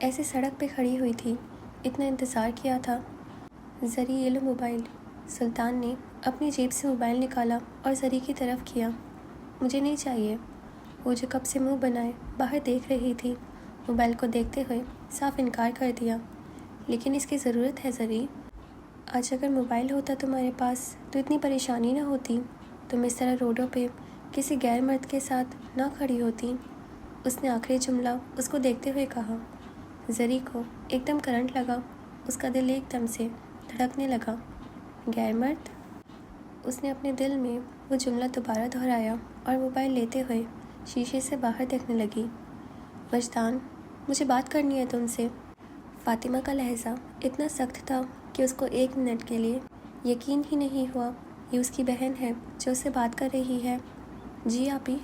ایسے سڑک پہ کھڑی ہوئی تھی، اتنا انتظار کیا تھا۔ زری یہ لو موبائل۔ سلطان نے اپنی جیب سے موبائل نکالا اور زری کی طرف کیا۔ مجھے نہیں چاہیے۔ وہ جو کب سے منہ بنائے باہر دیکھ رہی تھی، موبائل کو دیکھتے ہوئے صاف انکار کر دیا۔ لیکن اس کی ضرورت ہے زری۔ آج اگر موبائل ہوتا تمہارے پاس تو اتنی پریشانی نہ ہوتی، تم اس طرح روڈوں پہ کسی غیر مرد کے ساتھ نہ کھڑی ہوتی۔ اس نے آخری جملہ اس کو دیکھتے ہوئے کہا۔ زری کو ایک دم کرنٹ لگا، اس کا دل ایک دم سے دھڑکنے لگا۔ غیر مرد؟ اس نے اپنے دل میں وہ جملہ دوبارہ دہرایا اور موبائل لیتے ہوئے شیشے سے باہر دیکھنے لگی۔ وجدان، مجھے بات کرنی ہے تم سے۔ فاطمہ کا لہجہ اتنا سخت تھا کہ اس کو ایک منٹ کے لیے یقین ہی نہیں ہوا یہ اس کی بہن ہے جو اس سے بات کر رہی ہے۔ جی آپی۔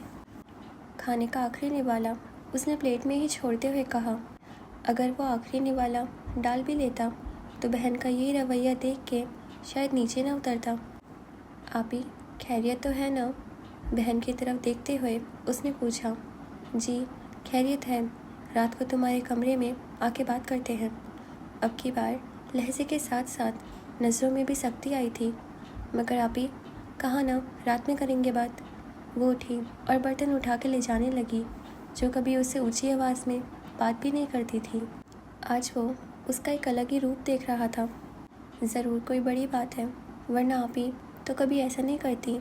کھانے کا آخری نوالا اس نے پلیٹ میں ہی چھوڑتے ہوئے کہا۔ اگر وہ آخری نوالا ڈال بھی لیتا تو بہن کا یہ رویہ دیکھ کے شاید نیچے نہ اترتا۔ آپی، خیریت تو ہے نا؟ بہن کی طرف دیکھتے ہوئے اس نے پوچھا۔ جی خیریت ہے، رات کو تمہارے کمرے میں آ کے بات کرتے ہیں۔ اب کی بار لہجے کے ساتھ ساتھ نظروں میں بھی سختی آئی تھی۔ مگر آپی، کہا نا رات میں کریں گے بات۔ وہ اٹھی اور برتن اٹھا کے لے جانے لگی، جو کبھی اسے اونچی آواز میں بات بھی نہیں کرتی تھی۔ آج وہ اس کا ایک الگ ہی روپ دیکھ رہا تھا۔ ضرور کوئی بڑی بات ہے، ورنہ آپی تو کبھی ایسا نہیں کرتی۔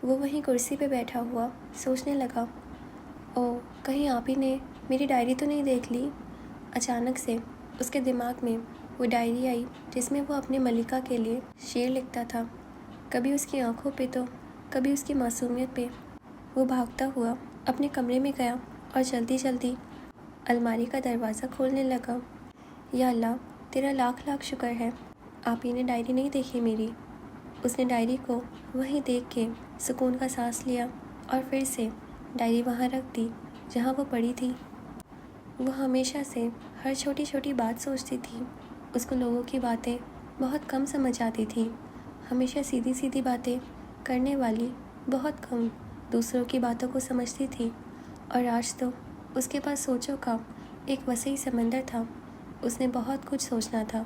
وہ وہیں کرسی پہ بیٹھا ہوا سوچنے لگا۔ او، کہیں آپی نے میری ڈائری تو نہیں دیکھ لی؟ اچانک سے اس کے دماغ میں وہ ڈائری آئی جس میں وہ اپنے ملکہ کے لیے شعر لکھتا تھا۔ کبھی اس کی آنکھوں پہ تو کبھی اس کی معصومیت پہ۔ وہ بھاگتا ہوا اپنے کمرے میں گیا اور جلدی جلدی الماری کا دروازہ کھولنے لگا۔ یا اللہ، تیرا لاکھ لاکھ شکر ہے، آپی نے ڈائری نہیں دیکھی میری۔ اس نے ڈائری کو وہیں دیکھ کے سکون کا سانس لیا اور پھر سے ڈائری وہاں رکھ دی جہاں وہ پڑی تھی۔ وہ ہمیشہ سے ہر چھوٹی چھوٹی بات سوچتی تھی۔ اس کو لوگوں کی باتیں بہت کم سمجھ آتی تھی، ہمیشہ سیدھی سیدھی باتیں کرنے والی بہت کم دوسروں کی باتوں کو سمجھتی تھی۔ اور آج تو اس کے پاس سوچوں کا ایک وسیع سمندر تھا۔ اس نے بہت کچھ سوچنا تھا،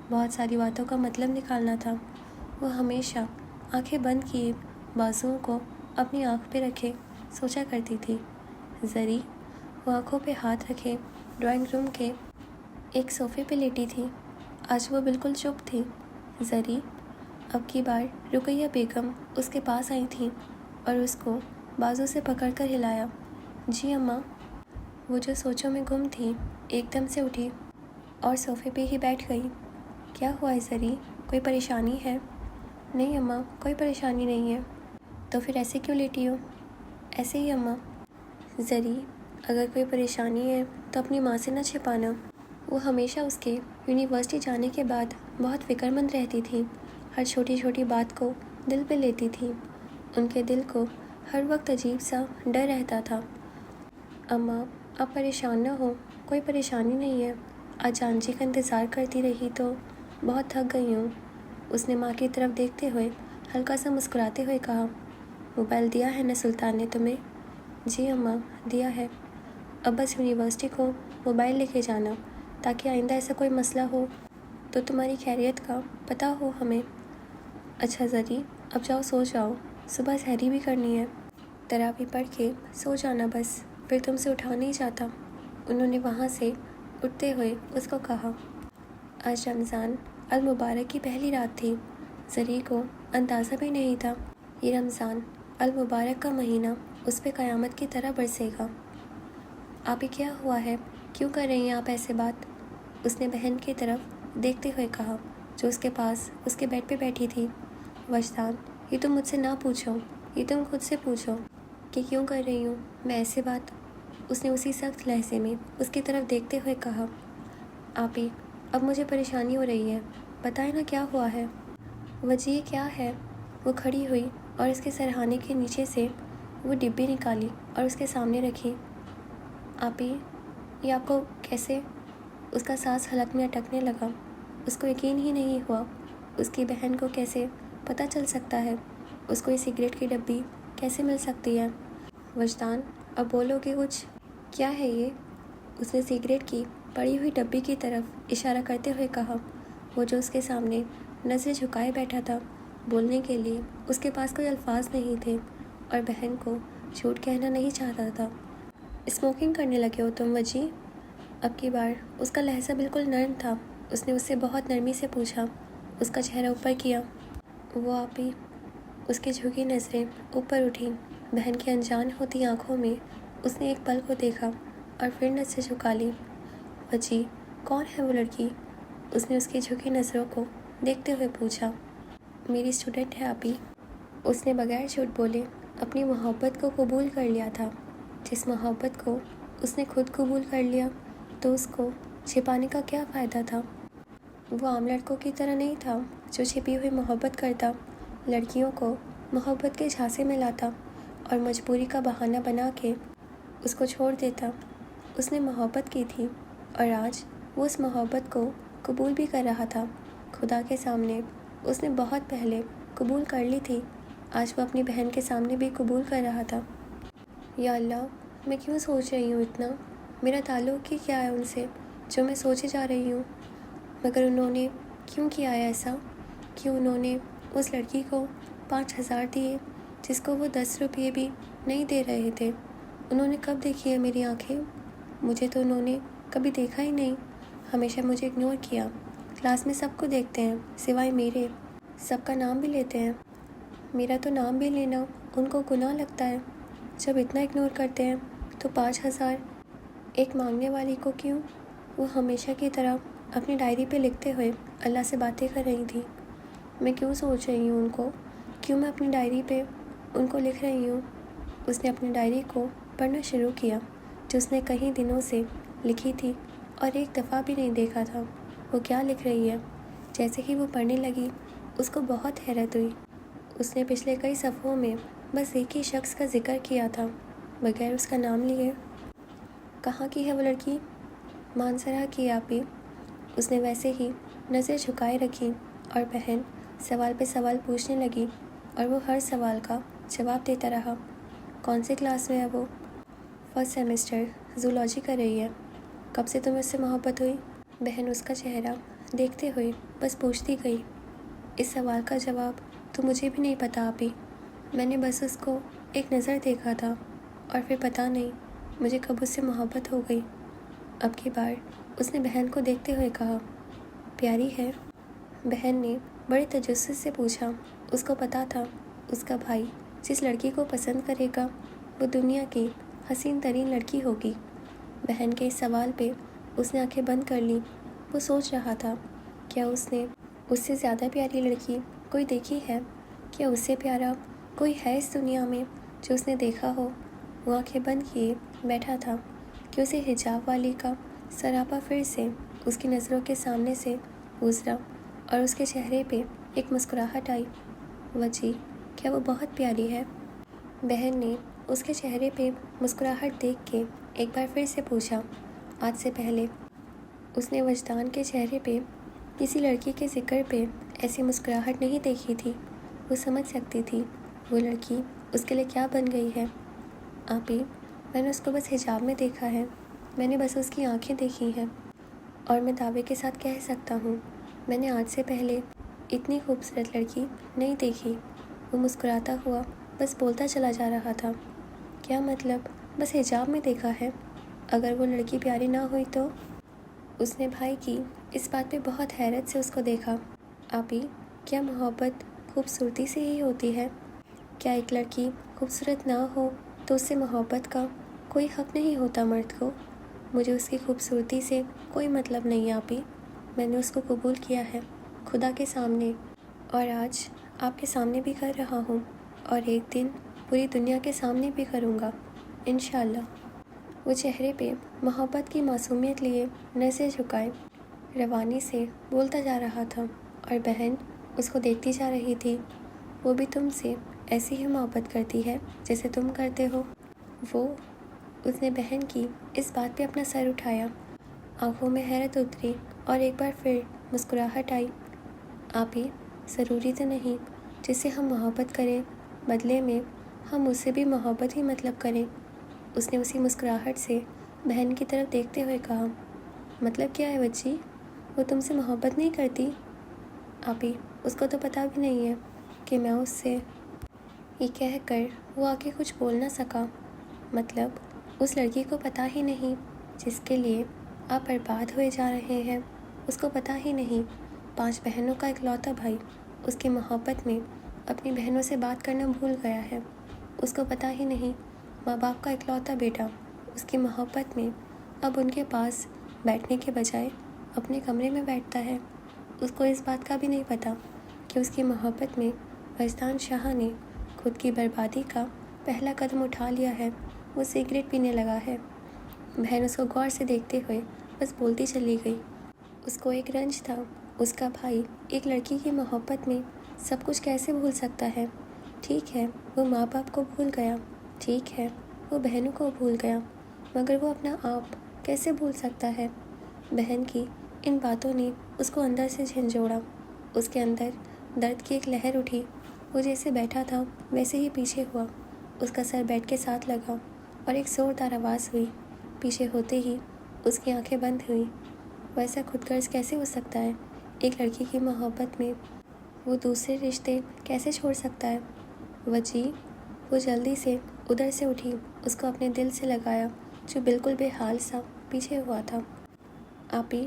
بہت ساری باتوں کا مطلب نکالنا تھا۔ وہ ہمیشہ آنکھیں بند کیے بازوؤں کو اپنی آنکھ پہ رکھے سوچا کرتی تھی۔ زری، وہ آنکھوں پہ ہاتھ رکھے ڈرائنگ روم کے ایک صوفے پہ لیٹی تھی۔ آج وہ بالکل چپ تھی۔ زری، اب کی بار رقیہ بیگم اس کے پاس آئی تھیں اور اس کو بازو سے پکڑ کر ہلایا۔ جی اماں۔ وہ جو سوچوں میں گم تھی ایک دم سے اٹھی اور صوفے پہ ہی بیٹھ گئی۔ کیا ہوا ہے زری؟ کوئی پریشانی ہے؟ نہیں اماں، کوئی پریشانی نہیں ہے۔ تو پھر ایسے کیوں لیٹی ہو؟ ایسے ہی اماں۔ زری، اگر کوئی پریشانی ہے تو اپنی ماں سے نہ چھپانا۔ وہ ہمیشہ اس کے یونیورسٹی جانے کے بعد بہت فکر مند رہتی تھی، ہر چھوٹی چھوٹی بات کو دل پہ لیتی تھی۔ ان کے دل کو ہر وقت عجیب سا ڈر رہتا تھا۔ اماں، آپ پریشان نہ ہو، کوئی پریشانی نہیں ہے۔ آج جان جی کا انتظار کرتی رہی تو بہت تھک گئی ہوں۔ اس نے ماں کی طرف دیکھتے ہوئے ہلکا سا مسکراتے ہوئے کہا۔ موبائل دیا ہے نا سلطان نے تمہیں؟ جی اماں، دیا ہے۔ اب بس یونیورسٹی کو موبائل لے کے جانا، تاکہ آئندہ ایسا کوئی مسئلہ ہو تو تمہاری خیریت کا پتہ ہو ہمیں۔ اچھا زری، اب جاؤ سو جاؤ، صبح سحری بھی کرنی ہے۔ تراویح پڑھ کے سو جانا بس، پھر تم سے اٹھا نہیں جاتا۔ انہوں نے وہاں سے اٹھتے ہوئے اس کو کہا۔ آج رمضان المبارک کی پہلی رات تھی۔ زری کو اندازہ بھی نہیں تھا یہ رمضان المبارک کا مہینہ اس پہ قیامت کی طرح برسے گا۔ آپ ہی کیا ہوا ہے؟ کیوں کر رہی ہیں آپ ایسے بات؟ اس نے بہن کی طرف دیکھتے ہوئے کہا، جو اس کے پاس اس کے بیڈ پہ بیٹھی تھی۔ وجدان، یہ تم مجھ سے نہ پوچھو، یہ تم خود سے پوچھو کہ کیوں کر رہی ہوں میں ایسے بات۔ اس نے اسی سخت لہجے میں اس کی طرف دیکھتے ہوئے کہا۔ آپ ہی، اب مجھے پریشانی ہو رہی ہے، بتائیں نا کیا ہوا ہے؟ وجہ کیا ہے؟ وہ کھڑی ہوئی اور اس کے سرہانے کے نیچے سے وہ ڈبی نکالی اور اس کے سامنے رکھی۔ آپ ہی، یہ آپ کو کیسے؟ اس کا سانس حلق میں اٹکنے لگا۔ اس کو یقین ہی نہیں ہوا، اس کی بہن کو کیسے پتہ چل سکتا ہے، اس کو یہ سگریٹ کی ڈبی کیسے مل سکتی ہے۔ وجدان، اب بولو کہ کچھ کیا ہے یہ؟ اس نے سگریٹ کی پڑی ہوئی ڈبی کی طرف اشارہ کرتے ہوئے کہا۔ وہ جو اس کے سامنے نظریں جھکائے بیٹھا تھا، بولنے کے لیے اس کے پاس کوئی الفاظ نہیں تھے اور بہن کو جھوٹ کہنا نہیں چاہتا تھا۔ اسموکنگ کرنے لگے ہو تم وجی؟ اب کی بار اس کا لہجہ بالکل نرم تھا۔ اس نے اس سے بہت نرمی سے پوچھا۔ اس کا چہرہ اوپر کیا۔ وہ آپی، اس کی جھکی نظریں اوپر اٹھیں۔ بہن کی انجان ہوتی آنکھوں میں اس نے ایک پل کو دیکھا اور پھر نظریں جھکا لی۔ وجی، کون ہے وہ لڑکی؟ اس نے اس کی جھکی نظروں کو دیکھتے ہوئے پوچھا۔ میری اسٹوڈنٹ ہے آپی۔ اس نے بغیر جھوٹ بولے اپنی محبت کو قبول کر لیا تھا۔ جس محبت کو اس نے خود قبول کر لیا تو اس کو چھپانے کا کیا فائدہ تھا؟ وہ عام لڑکوں کی طرح نہیں تھا جو چھپی ہوئی محبت کرتا، لڑکیوں کو محبت کے جھانسے میں لاتا اور مجبوری کا بہانہ بنا کے اس کو چھوڑ دیتا۔ اس نے محبت کی تھی اور آج وہ اس محبت کو قبول بھی کر رہا تھا۔ خدا کے سامنے اس نے بہت پہلے قبول کر لی تھی، آج وہ اپنی بہن کے سامنے بھی قبول کر رہا تھا۔ یا اللہ، میں کیوں سوچ رہی ہوں اتنا؟ میرا تعلق ہی کیا ہے ان سے جو میں سوچے جا رہی ہوں؟ مگر انہوں نے کیوں کیا ہے ایسا؟ کیوں انہوں نے اس لڑکی کو 5,000 دیے جس کو وہ 10 روپے بھی نہیں دے رہے تھے؟ انہوں نے کب دیکھی ہے میری آنکھیں؟ مجھے تو انہوں نے کبھی دیکھا ہی نہیں، ہمیشہ مجھے اگنور کیا۔ کلاس میں سب کو دیکھتے ہیں سوائے میرے، سب کا نام بھی لیتے ہیں، میرا تو نام بھی لینا ان کو گناہ لگتا ہے۔ جب اتنا اگنور کرتے ہیں تو 5,000 ایک مانگنے والی کو کیوں؟ وہ ہمیشہ کی طرح اپنی ڈائری پہ لکھتے ہوئے اللہ سے باتیں کر رہی تھی۔ میں کیوں سوچ رہی ہوں ان کو؟ کیوں میں اپنی ڈائری پہ ان کو لکھ رہی ہوں؟ اس نے اپنی ڈائری کو پڑھنا شروع کیا جو اس نے کئی دنوں سے لکھی تھی اور ایک دفعہ بھی نہیں دیکھا تھا۔ وہ کیا لکھ رہی ہے؟ جیسے ہی وہ پڑھنے لگی اس کو بہت حیرت ہوئی۔ اس نے پچھلے کئی صفحوں میں بس ایک ہی شخص کا ذکر کیا تھا بغیر اس کا نام لیے۔ کہاں کی ہے وہ لڑکی؟ مانسرا کی آپی۔ اس نے ویسے ہی نظر جھکائے رکھی اور بہن سوال پہ سوال پوچھنے لگی اور وہ ہر سوال کا جواب دیتا رہا۔ کون سی کلاس میں ہے وہ؟ فرسٹ سیمسٹر، زولوجی کر رہی ہے۔ کب سے تمہیں اس سے محبت ہوئی؟ بہن اس کا چہرہ دیکھتے ہوئے بس پوچھتی گئی۔ اس سوال کا جواب تو مجھے بھی نہیں پتا آپی، میں نے بس اس کو ایک نظر دیکھا تھا اور پھر پتہ نہیں مجھے کب اس سے محبت ہو گئی۔ اب کی بار اس نے بہن کو دیکھتے ہوئے کہا، پیاری ہے؟ بہن نے بڑے تجسس سے پوچھا۔ اس کو پتا تھا اس کا بھائی جس لڑکی کو پسند کرے گا وہ دنیا کی حسین ترین لڑکی ہوگی۔ بہن کے اس سوال پہ اس نے آنکھیں بند کر لی۔ وہ سوچ رہا تھا، کیا اس نے اس سے زیادہ پیاری لڑکی کوئی دیکھی ہے؟ کیا اس سے پیارا کوئی ہے اس دنیا میں جو اس نے دیکھا ہو؟ وہ آنکھیں بند کیے بیٹھا تھا کہ اسے حجاب والی کا سراپا پھر سے اس کی نظروں کے سامنے سے گزرا اور اس کے چہرے پہ ایک مسکراہٹ آئی۔ وجی، کیا وہ بہت پیاری ہے؟ بہن نے اس کے چہرے پہ مسکراہٹ دیکھ کے ایک بار پھر سے پوچھا۔ آج سے پہلے اس نے وجدان کے چہرے پہ کسی لڑکی کے ذکر پہ ایسی مسکراہٹ نہیں دیکھی تھی۔ وہ سمجھ سکتی تھی وہ لڑکی اس کے لیے کیا بن گئی ہے۔ آپی، میں نے اس کو بس حجاب میں دیکھا ہے، میں نے بس اس کی آنکھیں دیکھی ہیں اور میں دعوے کے ساتھ کہہ سکتا ہوں میں نے آج سے پہلے اتنی خوبصورت لڑکی نہیں دیکھی۔ وہ مسکراتا ہوا بس بولتا چلا جا رہا تھا۔ کیا مطلب بس حجاب میں دیکھا ہے؟ اگر وہ لڑکی پیاری نہ ہوئی تو؟ اس نے بھائی کی اس بات پہ بہت حیرت سے اس کو دیکھا۔ آپی، کیا محبت خوبصورتی سے ہی ہوتی ہے؟ کیا ایک لڑکی خوبصورت نہ ہو تو اس سے محبت کا کوئی حق نہیں ہوتا مرد کو؟ مجھے اس کی خوبصورتی سے کوئی مطلب نہیں آپی، میں نے اس کو قبول کیا ہے خدا کے سامنے، اور آج آپ کے سامنے بھی کر رہا ہوں اور ایک دن پوری دنیا کے سامنے بھی کروں گا انشاءاللہ۔ وہ چہرے پہ محبت کی معصومیت لیے نظر جھکائے روانی سے بولتا جا رہا تھا اور بہن اس کو دیکھتی جا رہی تھی۔ وہ بھی تم سے ایسی ہی محبت کرتی ہے جیسے تم کرتے ہو؟ وہ اس نے بہن کی اس بات پہ اپنا سر اٹھایا۔ آنکھوں میں حیرت اتری اور ایک بار پھر مسکراہٹ آئی۔ آپی، ضروری تو نہیں جس سے ہم محبت کریں بدلے میں ہم اس سے بھی محبت ہی مطلب کریں۔ اس نے اسی مسکراہٹ سے بہن کی طرف دیکھتے ہوئے کہا۔ مطلب کیا ہے بچی؟ وہ تم سے محبت نہیں کرتی؟ آپی اس کو تو پتہ بھی نہیں ہے کہ میں اس سے، یہ کہہ کر وہ آگے کچھ بول نہ سکا۔ مطلب اس لڑکی کو پتہ ہی نہیں جس کے لیے آپ برباد ہوئے جا رہے ہیں، اس کو پتہ ہی نہیں 5 بہنوں کا اکلوتا بھائی اس کی محبت میں اپنی بہنوں سے بات کرنا بھول گیا ہے، اس کو پتہ ہی نہیں ماں باپ کا اکلوتا بیٹا اس کی محبت میں اب ان کے پاس بیٹھنے کے بجائے اپنے کمرے میں بیٹھتا ہے، اس کو اس بات کا بھی نہیں پتہ کہ اس کی محبت میں وجدان شاہ نے خود کی بربادی کا پہلا قدم اٹھا لیا ہے، وہ سگریٹ پینے لگا ہے۔ بہن اس کو غور سے دیکھتے ہوئے بس بولتی چلی گئی۔ اس کو ایک رنج تھا، اس کا بھائی ایک لڑکی کی محبت میں سب کچھ کیسے بھول سکتا ہے؟ ٹھیک ہے وہ ماں باپ کو بھول گیا، ٹھیک ہے وہ بہنوں کو بھول گیا، مگر وہ اپنا آپ کیسے بھول سکتا ہے؟ بہن کی ان باتوں نے اس کو اندر سے جھنجھوڑا، اس کے اندر درد کی ایک لہر اٹھی، وہ جیسے بیٹھا تھا ویسے ہی پیچھے ہوا، اس کا سر بیڈ کے ساتھ لگا اور ایک زوردار آواز ہوئی، پیچھے ہوتے ہی اس کی آنکھیں بند ہوئیں۔ وہ ایسا خود غرض کیسے ہو سکتا ہے؟ ایک لڑکی کی محبت میں وہ دوسرے رشتے کیسے چھوڑ سکتا ہے؟ وجی وہ جلدی سے ادھر سے اٹھی، اس کو اپنے دل سے لگایا جو بالکل بے حال سا پیچھے ہوا تھا۔ آپی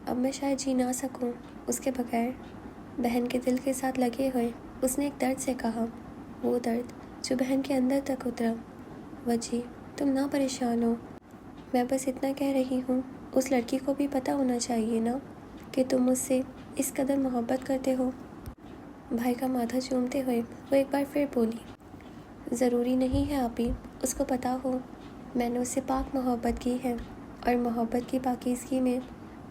اب میں شاید جی نہ سکوں اس کے بغیر، بہن کے دل کے ساتھ لگے ہوئے اس نے ایک درد سے کہا، وہ درد جو بہن کے اندر تک اترا۔ وجی تم نہ پریشان ہو، میں بس اتنا کہہ رہی ہوں، اس لڑکی کو بھی پتہ ہونا چاہیے نا کہ تم مجھ سے اس قدر محبت کرتے ہو۔ بھائی کا ماتھا چومتے ہوئے وہ ایک بار پھر بولی، ضروری نہیں ہے آپی اس کو پتہ ہو، میں نے اس سے پاک محبت کی ہے، اور محبت کی پاکیزگی میں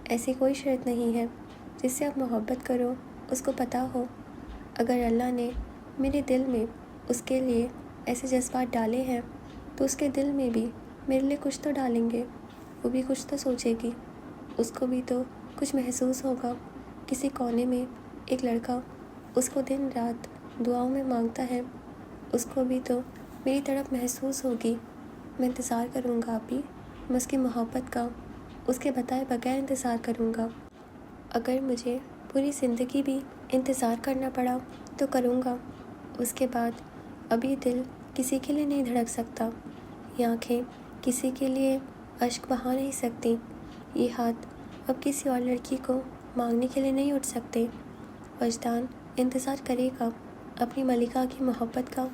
ایسی کوئی شرط نہیں ہے جس سے آپ محبت کرو اس کو پتہ ہو۔ اگر اللہ نے میرے دل میں اس کے لیے ایسے جذبات ڈالے ہیں تو اس کے دل میں بھی میرے لیے کچھ تو ڈالیں گے، وہ بھی کچھ تو سوچے گی، اس کو بھی تو کچھ محسوس ہوگا، کسی کونے میں ایک لڑکا اس کو دن رات دعاؤں میں مانگتا ہے، اس کو بھی تو میری طرف محسوس ہوگی۔ میں انتظار کروں گا آپی، میں اس کی محبت کا اس کے بتائے بغیر انتظار کروں گا، اگر مجھے پوری زندگی بھی انتظار کرنا پڑا تو کروں گا۔ اس کے بعد اب یہ دل کسی کے لیے نہیں دھڑک سکتا، یہ آنکھیں کسی کے لیے اشک بہا نہیں سکتی، یہ ہاتھ اب کسی اور لڑکی کو مانگنے کے لیے نہیں اٹھ سکتے۔ وجدان انتظار کرے گا اپنی ملکہ کی محبت کا۔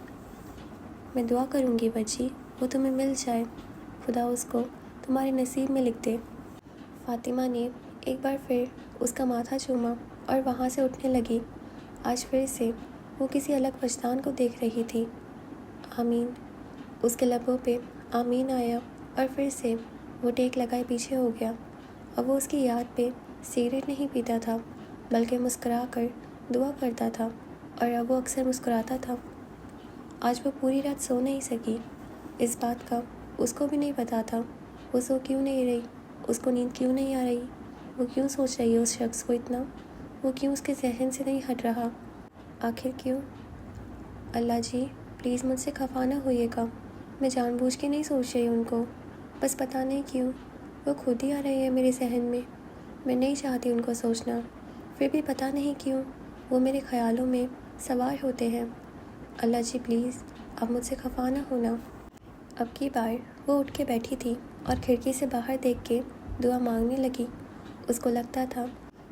میں دعا کروں گی بچی وہ تمہیں مل جائے، خدا اس کو تمہارے نصیب میں لکھ دے۔ فاطمہ نے ایک بار پھر اس کا ماتھا چوما اور وہاں سے اٹھنے لگی، آج پھر سے وہ کسی الگ وجدان کو دیکھ رہی تھی۔ آمین، اس کے لبوں پہ آمین آیا اور پھر سے وہ ٹیک لگائے پیچھے ہو گیا۔ اب وہ اس کی یاد پہ سگریٹ نہیں پیتا تھا بلکہ مسکرا کر دعا کرتا تھا، اور اب وہ اکثر مسکراتا تھا۔ آج وہ پوری رات سو نہیں سکی، اس بات کا اس کو بھی نہیں پتا تھا، وہ سو کیوں نہیں رہی، اس کو نیند کیوں نہیں آ رہی، وہ کیوں سوچ رہی ہے اس شخص کو اتنا، وہ کیوں اس کے ذہن سے نہیں ہٹ رہا، آخر کیوں؟ اللہ جی پلیز مجھ سے خفا نہ ہوئیے گا، میں جان بوجھ کے نہیں سوچ رہی ان کو، بس پتہ نہیں کیوں وہ خود ہی آ رہے ہیں میرے ذہن میں نہیں چاہتی ان کو سوچنا، پھر بھی پتہ نہیں کیوں وہ میرے خیالوں میں سوار ہوتے ہیں۔ اللہ جی پلیز اب مجھ سے خفا نہ ہونا۔ اب کی بار وہ اٹھ کے بیٹھی تھی اور کھڑکی سے باہر دیکھ کے دعا مانگنے لگی، اس کو لگتا تھا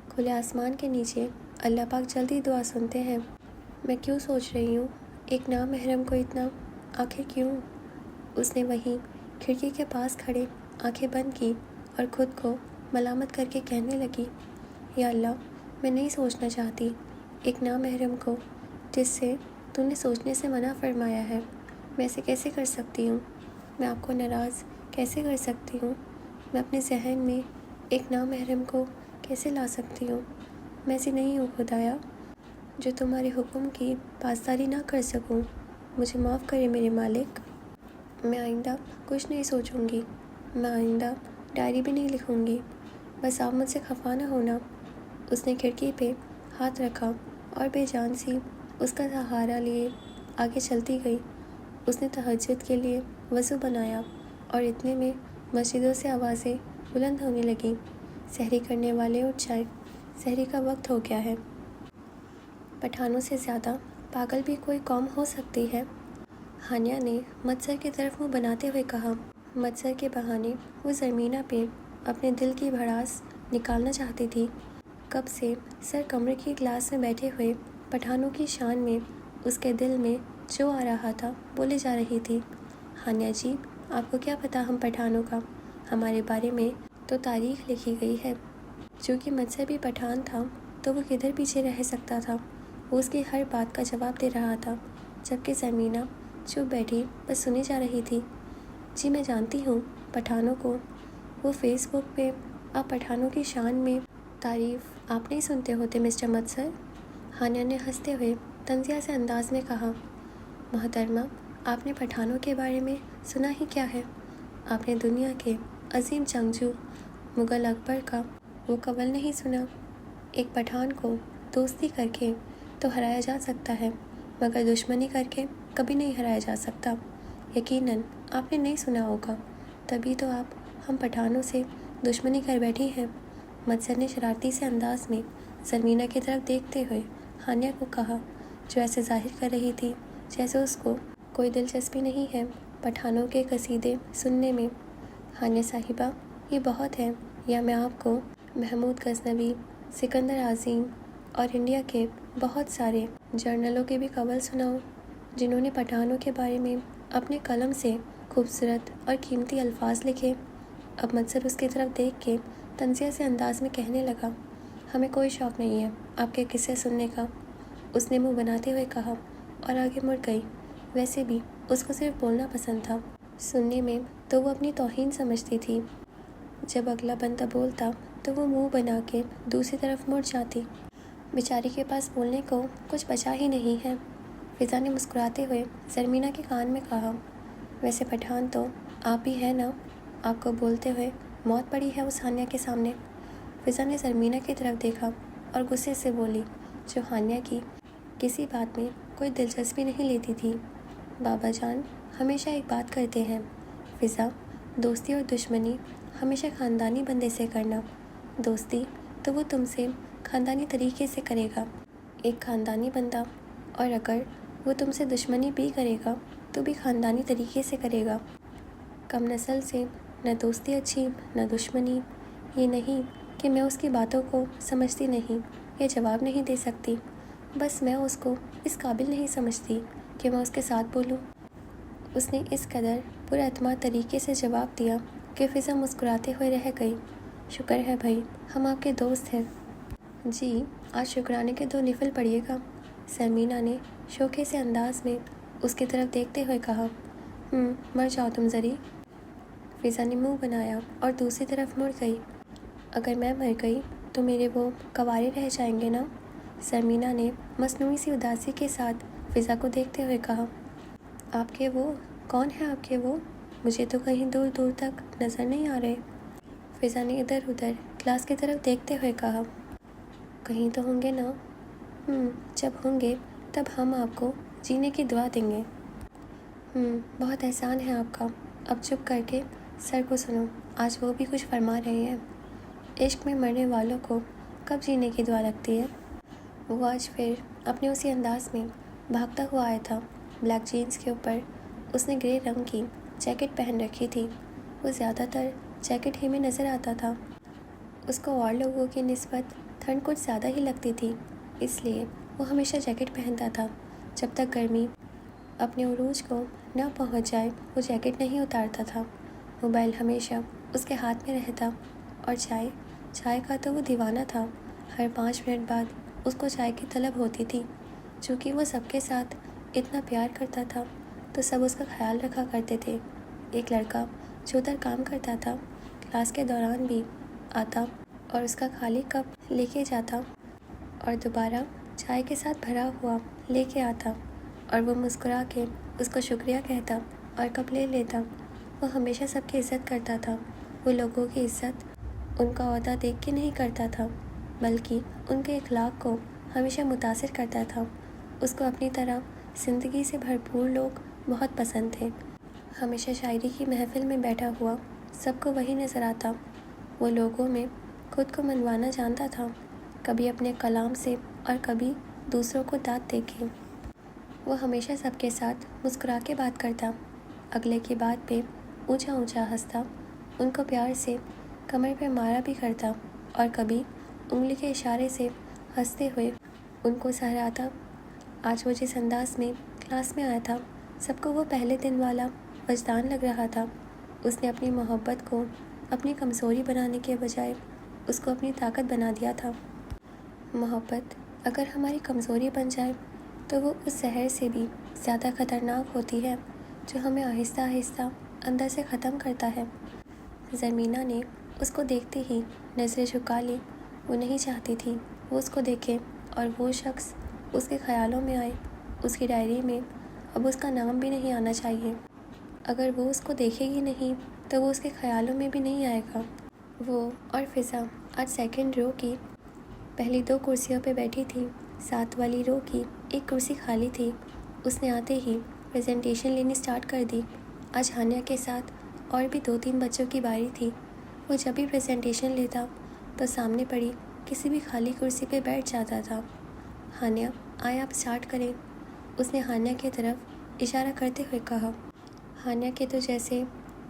کھلے آسمان کے نیچے اللہ پاک جلدی دعا سنتے ہیں۔ میں کیوں سوچ رہی ہوں ایک نامحرم کو اتنا، آخر کیوں؟ اس نے وہیں کھڑکی کے پاس کھڑے آنکھیں بند کی اور خود کو ملامت کر کے کہنے لگی، یا اللہ میں نہیں سوچنا چاہتی ایک نامحرم کو جس سے تو نے سوچنے سے منع فرمایا ہے، میں ایسے کیسے کر سکتی ہوں، میں آپ کو ناراض کیسے کر سکتی ہوں، میں اپنے ذہن میں ایک نامحرم کو کیسے لا سکتی ہوں، میں ایسی نہیں ہوں خدایا جو تمہارے حکم کی پاسداری نہ کر سکوں، مجھے معاف کرے میرے مالک۔ میں آئندہ کچھ نہیں سوچوں گی، میں آئندہ ڈائری بھی نہیں لکھوں گی، بس آپ مجھ سے خفا نہ ہونا۔ اس نے کھڑکی پہ ہاتھ رکھا اور بے جان سی اس کا سہارا لیے آگے چلتی گئی۔ اس نے تہجد کے لیے وضو بنایا اور اتنے میں مسجدوں سے آوازیں بلند ہونے لگیں، سحری کرنے والے اٹھ جائیں، سحری کا وقت ہو گیا ہے۔ پٹھانوں سے زیادہ پاگل بھی کوئی قوم ہو سکتی ہے؟ ہانیہ نے متسر کی طرف منہ بناتے ہوئے کہا۔ متسر کے بہانے وہ زرمینہ پہ اپنے دل کی بھڑاس نکالنا چاہتی تھی۔ کب سے سر کمرے کی کلاس میں بیٹھے ہوئے پٹھانوں کی شان میں اس کے دل میں جو آ رہا تھا بولے جا رہی تھی۔ ہانیہ جی، آپ کو کیا پتا ہم پٹھانوں کا؟ ہمارے بارے میں تو تاریخ لکھی گئی ہے۔ چونکہ متسر بھی پٹھان تھا تو وہ کدھر پیچھے رہ سکتا تھا؟ وہ اس کی ہر بات کا جواب دے رہا تھا، جبکہ زرمینہ چپ بیٹھی بس سنی جا رہی تھی۔ جی میں جانتی ہوں پٹھانوں کو۔ وہ فیس بک پہ آپ پٹھانوں کی شان میں تعریف آپ نہیں سنتے ہوتے مسٹر متسر؟ ہانیہ نے ہنستے ہوئے طنزیہ سے انداز میں کہا۔ محترمہ، آپ نے پٹھانوں کے بارے میں سنا ہی کیا ہے؟ آپ نے دنیا کے عظیم جنگجو مغل اکبر کا وہ قول نہیں سنا؟ ایک پٹھان کو دوستی کر کے تو ہرایا جا سکتا ہے، مگر دشمنی کر کے کبھی نہیں ہرایا جا سکتا۔ یقیناً آپ نے نہیں سنا ہوگا، تبھی تو آپ ہم پٹھانوں سے دشمنی کر بیٹھی ہیں۔ متسر نے شرارتی سے انداز میں زرمینہ کی طرف دیکھتے ہوئے ہانیہ کو کہا، جو ایسے ظاہر کر رہی تھی جیسے اس کو کوئی دلچسپی نہیں ہے پٹھانوں کے قصیدے سننے میں۔ ہانیہ صاحبہ، یہ بہت ہے، یا میں آپ کو محمود غزنوی، سکندر عظیم اور انڈیا کے بہت سارے جرنلوں کے بھی قول سناؤں جنہوں نے پٹھانوں کے بارے میں اپنے قلم سے خوبصورت اور قیمتی الفاظ لکھے۔ اب متسر اس کی طرف دیکھ کے طنزیہ سے انداز میں کہنے لگا، ہمیں کوئی شوق نہیں ہے آپ کے قصے سننے کا۔ اس نے منہ بناتے ہوئے کہا اور آگے مڑ گئی۔ ویسے بھی اس کو صرف بولنا پسند تھا، سننے میں تو وہ اپنی توہین سمجھتی تھی۔ جب اگلا بندہ بولتا تو وہ منہ بنا کے دوسری طرف مڑ جاتی۔ بیچاری کے پاس بولنے کو کچھ بچا ہی نہیں ہے۔ فضا نے مسکراتے ہوئے زرمینہ کے کان میں کہا، ویسے پٹھان تو آپ بھی ہیں نا؟ آپ کو بولتے ہوئے موت پڑی ہے اس ہانیہ کے سامنے۔ فضا نے زرمینہ کی طرف دیکھا اور غصے سے بولی، جو ہانیہ کی کسی بات میں کوئی دلچسپی نہیں لیتی تھی۔ بابا جان ہمیشہ ایک بات کرتے ہیں فضا، دوستی اور دشمنی ہمیشہ خاندانی بندے سے کرنا۔ دوستی تو وہ تم سے خاندانی طریقے سے کرے گا، ایک خاندانی بندہ، اور اگر وہ تم سے دشمنی بھی کرے گا تو بھی خاندانی طریقے سے کرے گا۔ کم نسل سے نہ دوستی اچھی نہ دشمنی۔ یہ نہیں کہ میں اس کی باتوں کو سمجھتی نہیں یا جواب نہیں دے سکتی، بس میں اس کو اس قابل نہیں سمجھتی کہ میں اس کے ساتھ بولوں۔ اس نے اس قدر پر اعتماد طریقے سے جواب دیا کہ فضا مسکراتے ہوئے رہ گئی۔ شکر ہے بھائی، ہم آپ کے دوست ہیں۔ جی، آج شکرانے کے 2 نفل پڑھیے گا، زرمینہ نے شوخے سے انداز میں اس کی طرف دیکھتے ہوئے کہا۔ مر جاؤ تم زری۔ فضا نے منہ بنایا اور دوسری طرف مڑ گئی۔ اگر میں مر گئی تو میرے وہ کنوارے رہ جائیں گے نا؟ زرمینہ نے مصنوعی سی اداسی کے ساتھ فضا کو دیکھتے ہوئے کہا۔ آپ کے وہ کون ہیں؟ آپ کے وہ مجھے تو کہیں دور دور تک نظر نہیں آ رہے۔ فضا نے ادھر ادھر کلاس کی طرف دیکھتے ہوئے کہا، کہیں تو ہوں گے نا؟ جب ہوں گے تب ہم آپ کو جینے کی دعا دیں گے۔ بہت احسان ہے آپ کا۔ اب چپ کر کے سر کو سنو، آج وہ بھی کچھ فرما رہے ہیں۔ عشق میں مرنے والوں کو کب جینے کی دعا لگتی ہے؟ وہ آج پھر اپنے اسی انداز میں بھاگتا ہوا آیا تھا۔ بلیک جینس کے اوپر اس نے گرے رنگ کی جیکٹ پہن رکھی تھی۔ وہ زیادہ تر جیکٹ ہی میں نظر آتا تھا۔ اس کو اور لوگوں کی نسبت ٹھنڈ کچھ زیادہ ہی لگتی تھی، اس لیے وہ ہمیشہ جیکٹ پہنتا تھا۔ جب تک گرمی اپنے عروج کو نہ پہنچ جائے وہ جیکٹ نہیں اتارتا تھا۔ موبائل ہمیشہ اس کے ہاتھ میں رہتا، اور چائے کا تو وہ دیوانہ تھا۔ ہر 5 منٹ بعد اس کو چائے کی طلب ہوتی تھی۔ چونکہ وہ سب کے ساتھ اتنا پیار کرتا تھا تو سب اس کا خیال رکھا کرتے تھے۔ ایک لڑکا جو ادھر کام کرتا تھا کلاس کے دوران بھی آتا اور اس کا خالی کپ لے کے جاتا اور دوبارہ چائے کے ساتھ بھرا ہوا لے کے آتا، اور وہ مسکرا کے اس کو شکریہ کہتا اور کپ لے لیتا۔ وہ ہمیشہ سب کی عزت کرتا تھا۔ وہ لوگوں کی عزت ان کا عہدہ دیکھ کے نہیں کرتا تھا، بلکہ ان کے اخلاق کو ہمیشہ متاثر کرتا تھا۔ اس کو اپنی طرح زندگی سے بھرپور لوگ بہت پسند تھے۔ ہمیشہ شاعری کی محفل میں بیٹھا ہوا سب کو وہی نظر آتا۔ وہ لوگوں میں خود کو منوانا جانتا تھا، کبھی اپنے کلام سے اور کبھی دوسروں کو داد دے کے۔ وہ ہمیشہ سب کے ساتھ مسکرا کے بات کرتا، اگلے کی بات پہ اونچا اونچا ہنستا، ان کو پیار سے کمر پہ مارا بھی کرتا اور کبھی انگلی کے اشارے سے ہنستے ہوئے ان کو سہراتا۔ آج وہ جس انداز میں کلاس میں آیا تھا، سب کو وہ پہلے دن والا وجدان لگ رہا تھا۔ اس نے اپنی محبت کو اپنی کمزوری بنانے کے بجائے اس کو اپنی طاقت بنا دیا تھا۔ محبت اگر ہماری کمزوری بن جائے تو وہ اس زہر سے بھی زیادہ خطرناک ہوتی ہے جو ہمیں آہستہ آہستہ اندر سے ختم کرتا ہے۔ زرمینہ نے اس کو دیکھتے ہی نظریں جھکا لی۔ وہ نہیں چاہتی تھی وہ اس کو دیکھے اور وہ شخص اس کے خیالوں میں آئے۔ اس کی ڈائری میں اب اس کا نام بھی نہیں آنا چاہیے۔ اگر وہ اس کو دیکھے گی نہیں تو وہ اس کے خیالوں میں بھی نہیں آئے گا۔ وہ اور فضا آج سیکنڈ رو کی پہلی 2 کرسیوں پہ بیٹھی تھی۔ ساتھ والی رو کی ایک کرسی خالی تھی۔ اس نے آتے ہی پریزنٹیشن لینی سٹارٹ کر دی۔ آج ہانیہ کے ساتھ اور بھی 2-3 بچوں کی باری تھی۔ وہ جب بھی پریزنٹیشن لیتا تو سامنے پڑی کسی بھی خالی کرسی پہ بیٹھ جاتا تھا۔ ہانیہ آئے آپ سٹارٹ کریں، اس نے ہانیہ کی طرف اشارہ کرتے ہوئے کہا۔ ہانیہ کے تو جیسے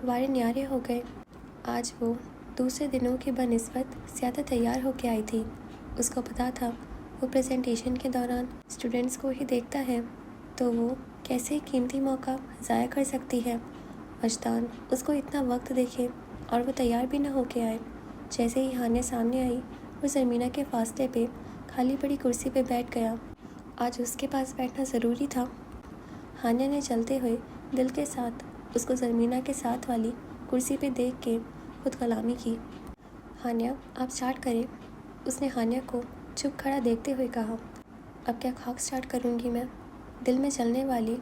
وارے نیارے ہو گئے۔ آج وہ دوسرے دنوں کی بنسبت زیادہ تیار ہو کے آئی تھی۔ اس کو پتا تھا وہ پریزنٹیشن کے دوران اسٹوڈنٹس کو ہی دیکھتا ہے تو وہ کیسے قیمتی موقع ضائع کر سکتی ہے۔ وجدان اس کو اتنا وقت دیکھے اور وہ تیار بھی نہ ہو کے آئے۔ جیسے ہی ہانیہ سامنے آئی وہ زرمینہ کے فاصلے پہ خالی پڑی کرسی پہ بیٹھ گیا۔ آج اس کے پاس بیٹھنا ضروری تھا۔ ہانیہ نے چلتے ہوئے دل کے ساتھ اس کو زرمینہ کے ساتھ والی کرسی پہ دیکھ کے خود کلامی کی۔ ہانیہ آپ سٹارٹ کریں، اس نے ہانیہ کو چپ کھڑا دیکھتے ہوئے کہا۔ اب کیا خاک سٹارٹ کروں گی میں؟ دل میں چلنے والی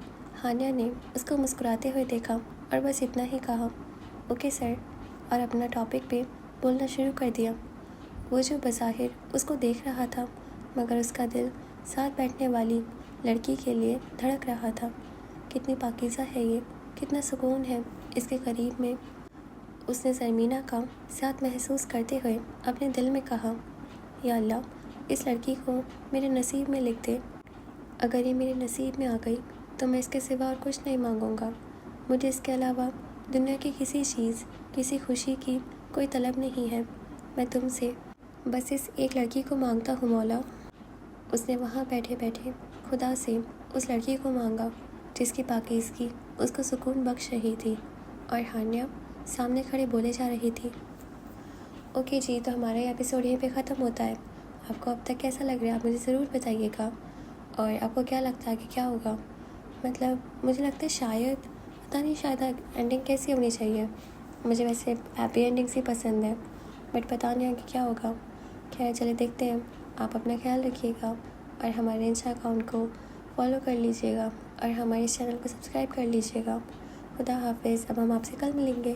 ہانیہ نے اس کو مسکراتے ہوئے دیکھا اور بس اتنا ہی کہا، اوکے سر، اور اپنا ٹاپک پہ بولنا شروع کر دیا۔ وہ جو بظاہر اس کو دیکھ رہا تھا مگر اس کا دل ساتھ بیٹھنے والی لڑکی کے لیے دھڑک رہا تھا۔ کتنی پاکیزہ ہے یہ، کتنا سکون ہے اس کے قریب میں۔ اس نے زرمینہ کا ساتھ محسوس کرتے ہوئے اپنے دل میں کہا، یا اللہ اس لڑکی کو میرے نصیب میں لکھ دے۔ اگر یہ میرے نصیب میں آ گئی تو میں اس کے سوا اور کچھ نہیں مانگوں گا۔ مجھے اس کے علاوہ دنیا کی کسی چیز، کسی خوشی کی کوئی طلب نہیں ہے۔ میں تم سے بس اس ایک لڑکی کو مانگتا ہوں مولا۔ اس نے وہاں بیٹھے بیٹھے خدا سے اس لڑکی کو مانگا جس کی پاکیزگی اس کو سکون بخش رہی تھی، اور ہانیہ سامنے کھڑے بولے جا رہی تھی۔ اوکے جی، تو ہمارا یہ ایپیسوڈ یہیں پہ ختم ہوتا ہے۔ آپ کو اب تک کیسا لگ رہا ہے آپ مجھے ضرور بتائیے گا، اور آپ کو کیا لگتا ہے کہ کیا ہوگا؟ مطلب مجھے لگتا ہے شاید پتہ نہیں شاید اینڈنگ کیسی ہونی چاہیے۔ مجھے ویسے ہیپی اینڈنگس ہی پسند ہے، بٹ پتہ نہیں ہے کہ کیا ہوگا۔ خیر چلے دیکھتے ہیں۔ آپ اپنا خیال رکھیے گا اور ہمارے انسٹا اکاؤنٹ کو فالو کر لیجیے گا اور ہمارے اس چینل کو سبسکرائب کر لیجیے گا۔ خدا حافظ۔ اب ہم آپ سے کل ملیں گے۔